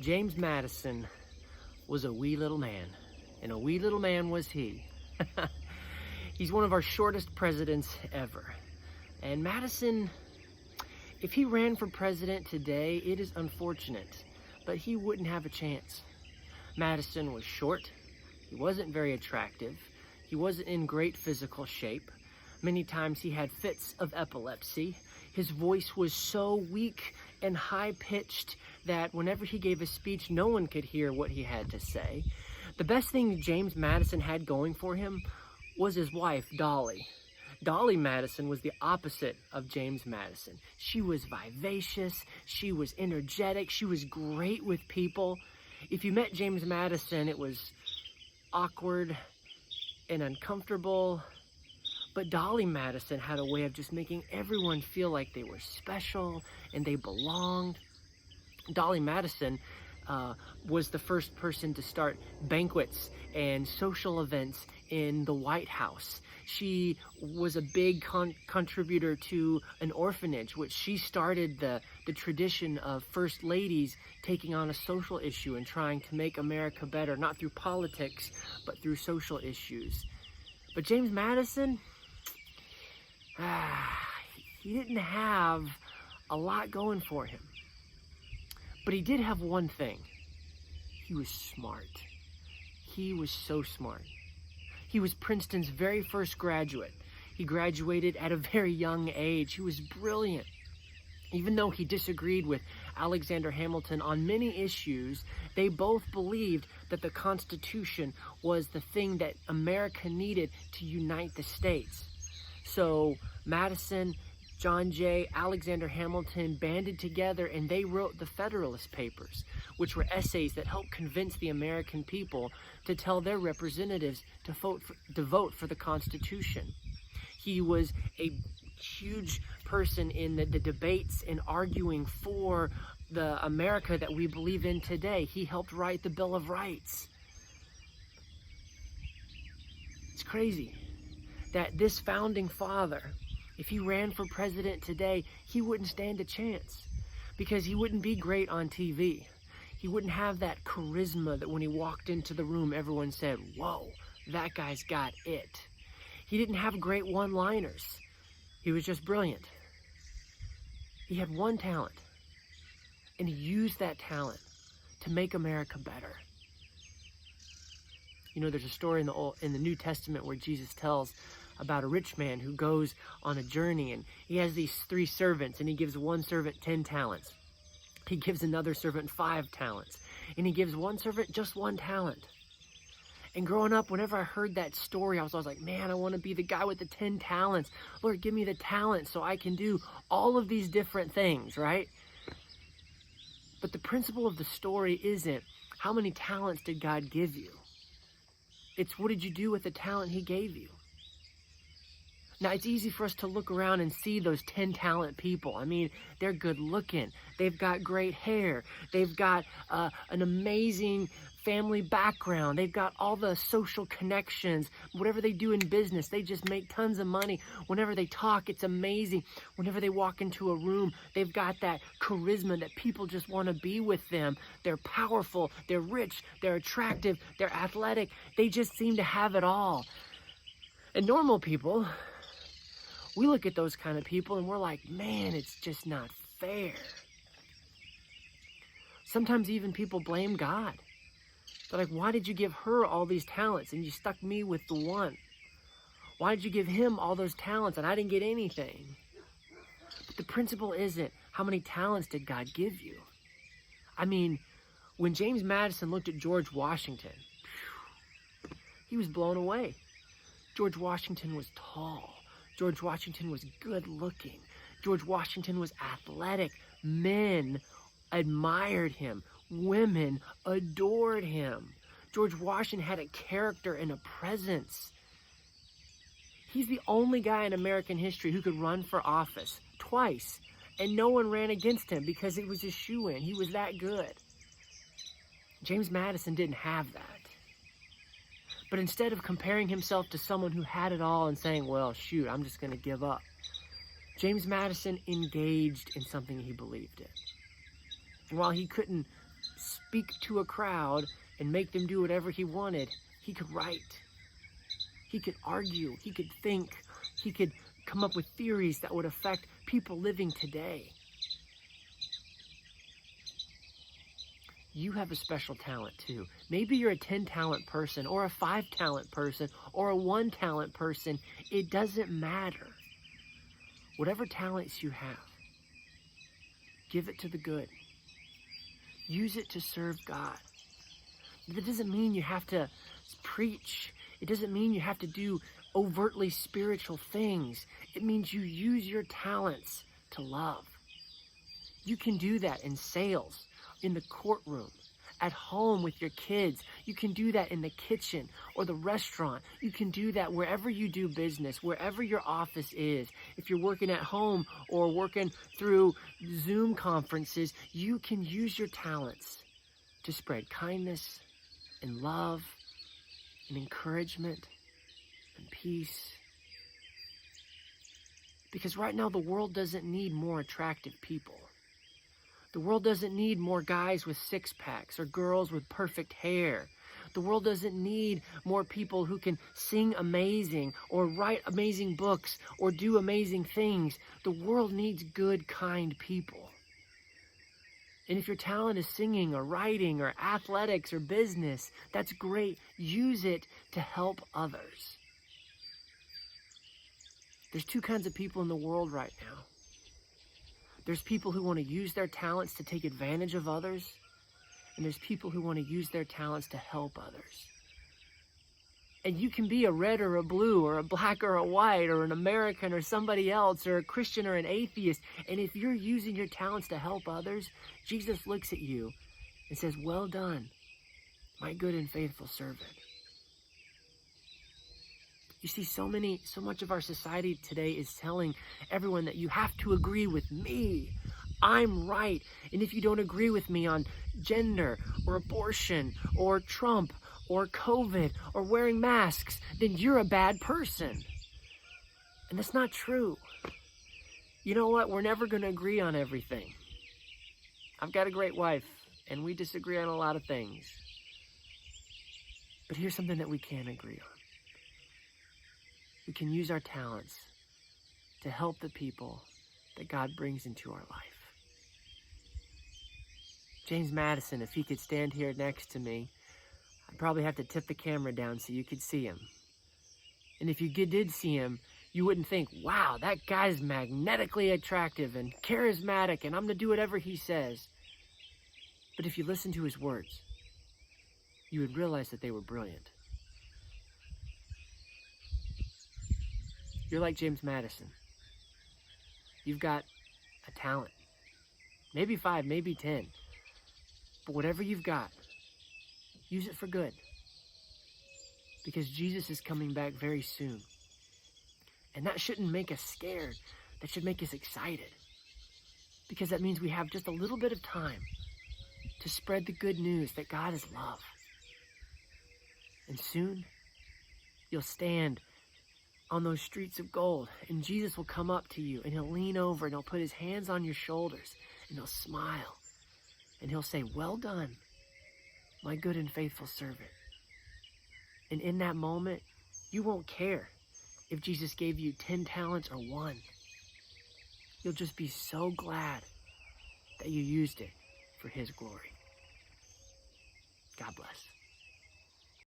James Madison was a wee little man, and a wee little man was he. He's one of our shortest presidents ever. And Madison, if he ran for president today, it is unfortunate, but he wouldn't have a chance. Madison was short, he wasn't very attractive, he wasn't in great physical shape. Many times he had fits of epilepsy. His voice was so weak and high-pitched that whenever he gave a speech, no one could hear what he had to say. The best thing James Madison had going for him was his wife, Dolly. Dolly Madison was the opposite of James Madison. She was vivacious, she was energetic, she was great with people. If you met James Madison, it was awkward and uncomfortable. But Dolly Madison had a way of just making everyone feel like they were special and they belonged. Dolly Madison was the first person to start banquets and social events in the White House. She was a big contributor to an orphanage, which she started the tradition of first ladies taking on a social issue and trying to make America better, not through politics, but through social issues. But James Madison, he didn't have a lot going for him. But he did have one thing. He was smart. He was so smart. He was Princeton's very first graduate. He graduated at a very young age. He was brilliant. Even though he disagreed with Alexander Hamilton on many issues, they both believed that the Constitution was the thing that America needed to unite the states. So Madison, John Jay, Alexander Hamilton banded together and they wrote the Federalist Papers, which were essays that helped convince the American people to tell their representatives to vote for the Constitution. He was a huge person in the debates and arguing for the America that we believe in today. He helped write the Bill of Rights. It's crazy that this founding father, if he ran for president today, he wouldn't stand a chance because he wouldn't be great on TV. He wouldn't have that charisma that when he walked into the room, everyone said, whoa, that guy's got it. He didn't have great one-liners. He was just brilliant. He had one talent, and he used that talent to make America better. You know, there's a story in the New Testament where Jesus tells about a rich man who goes on a journey, and he has these 3 servants, and he gives one servant 10 talents. He gives another servant 5 talents, and he gives one servant just 1 talent. And growing up, whenever I heard that story, I was always like, man, I want to be the guy with the 10 talents. Lord, give me the talent so I can do all of these different things, right? But the principle of the story isn't how many talents did God give you? It's what did you do with the talent he gave you? Now, it's easy for us to look around and see those 10 talent people. I mean, they're good looking. They've got great hair. They've got an amazing family background. They've got all the social connections. Whatever they do in business, they just make tons of money. Whenever they talk, it's amazing. Whenever they walk into a room, they've got that charisma that people just want to be with them. They're powerful. They're rich. They're attractive. They're athletic. They just seem to have it all. And normal people, we look at those kind of people and we're like, man, it's just not fair. Sometimes even people blame God. They're like, why did you give her all these talents and you stuck me with the one? Why did you give him all those talents and I didn't get anything? But the principle isn't how many talents did God give you? I mean, when James Madison looked at George Washington, he was blown away. George Washington was tall. George Washington was good looking. George Washington was athletic. Men admired him. Women adored him. George Washington had a character and a presence. He's the only guy in American history who could run for office twice, and no one ran against him because it was a shoo-in. He was that good. James Madison didn't have that. But instead of comparing himself to someone who had it all and saying, well, shoot, I'm just going to give up, James Madison engaged in something he believed in. And while he couldn't speak to a crowd and make them do whatever he wanted. He could write. He could argue. He could think. He could come up with theories that would affect people living today. You have a special talent too. Maybe you're a 10-talent person or a 5-talent person or a 1-talent person. It doesn't matter. Whatever talents you have, give it to the good. Use it to serve God. That doesn't mean you have to preach. It doesn't mean you have to do overtly spiritual things. It means you use your talents to love. You can do that in sales, in the courtroom, at home with your kids. You can do that in the kitchen or the restaurant. You can do that wherever you do business, wherever your office is. If you're working at home or working through Zoom conferences, you can use your talents to spread kindness and love and encouragement and peace. Because right now the world doesn't need more attractive people. The world doesn't need more guys with six-packs or girls with perfect hair. The world doesn't need more people who can sing amazing or write amazing books or do amazing things. The world needs good, kind people. And if your talent is singing or writing or athletics or business, that's great. Use it to help others. There's two kinds of people in the world right now. There's people who want to use their talents to take advantage of others, and there's people who want to use their talents to help others. And you can be a red or a blue or a black or a white or an American or somebody else or a Christian or an atheist, and if you're using your talents to help others, Jesus looks at you and says, "Well done, my good and faithful servant." You see, so much of our society today is telling everyone that you have to agree with me. I'm right. And if you don't agree with me on gender or abortion or Trump or COVID or wearing masks, then you're a bad person. And that's not true. You know what? We're never going to agree on everything. I've got a great wife, and we disagree on a lot of things. But here's something that we can agree on. We can use our talents to help the people that God brings into our life. James Madison, if he could stand here next to me, I'd probably have to tip the camera down so you could see him. And if you did see him, you wouldn't think, wow, that guy's magnetically attractive and charismatic, and I'm going to do whatever he says. But if you listen to his words, you would realize that they were brilliant. You're like James Madison. You've got a talent. Maybe 5, maybe 10. But whatever you've got, use it for good. Because Jesus is coming back very soon. And that shouldn't make us scared. That should make us excited. Because that means we have just a little bit of time to spread the good news that God is love. And soon, you'll stand on those streets of gold, and Jesus will come up to you, and he'll lean over, and he'll put his hands on your shoulders, and he'll smile, and he'll say, "Well done, my good and faithful servant." And in that moment, you won't care if Jesus gave you 10 talents or 1. You'll just be so glad that you used it for his glory. God bless.